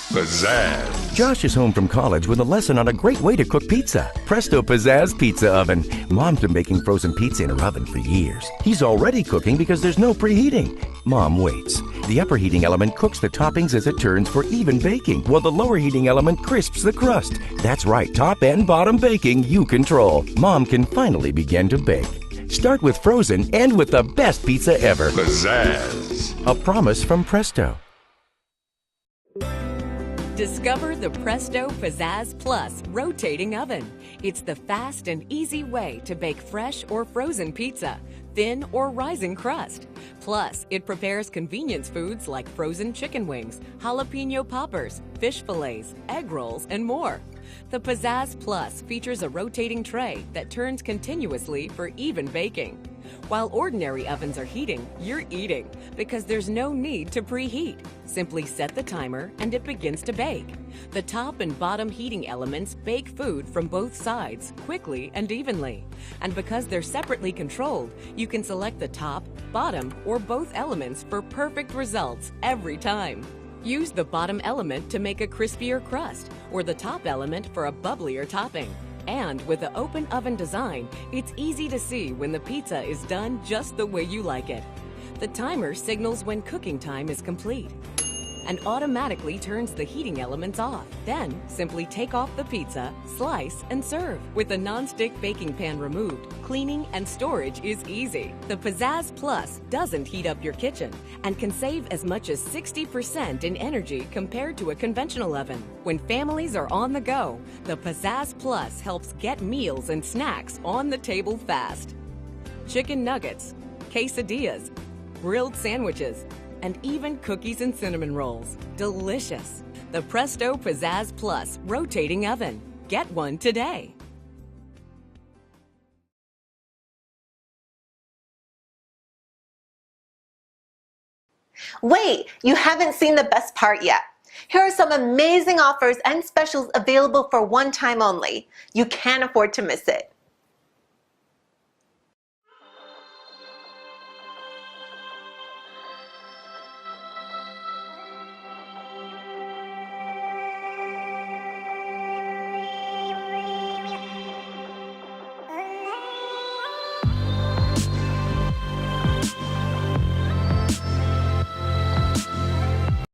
Pizzazz. Josh is home from college with a lesson on a great way to cook pizza. Presto Pizzazz Pizza Oven. Mom's been making frozen pizza in her oven for years. He's already cooking because there's no preheating. Mom waits. The upper heating element cooks the toppings as it turns for even baking, while the lower heating element crisps the crust. That's right, top and bottom baking you control. Mom can finally begin to bake. Start with frozen and with the best pizza ever. Pizzazz. A promise from Presto. Discover the Presto Pizzazz Plus rotating oven. It's the fast and easy way to bake fresh or frozen pizza, thin or rising crust. Plus, it prepares convenience foods like frozen chicken wings, jalapeno poppers, fish fillets, egg rolls, and more. The Pizzazz Plus features a rotating tray that turns continuously for even baking. While ordinary ovens are heating, you're eating because there's no need to preheat. Simply set the timer and it begins to bake. The top and bottom heating elements bake food from both sides quickly and evenly. And because they're separately controlled, you can select the top, bottom, or both elements for perfect results every time. Use the bottom element to make a crispier crust or the top element for a bubblier topping. And with the open oven design, it's easy to see when the pizza is done just the way you like it. The timer signals when cooking time is complete and automatically turns the heating elements off. Then, simply take off the pizza, slice, and serve. With the non-stick baking pan removed, cleaning and storage is easy. The Pizzazz Plus doesn't heat up your kitchen and can save as much as 60% in energy compared to a conventional oven. When families are on the go, the Pizzazz Plus helps get meals and snacks on the table fast. Chicken nuggets, quesadillas, grilled sandwiches, and even cookies and cinnamon rolls. Delicious. The Presto Pizzazz Plus rotating oven. Get one today. Wait, you haven't seen the best part yet. Here are some amazing offers and specials available for one time only. You can't afford to miss it.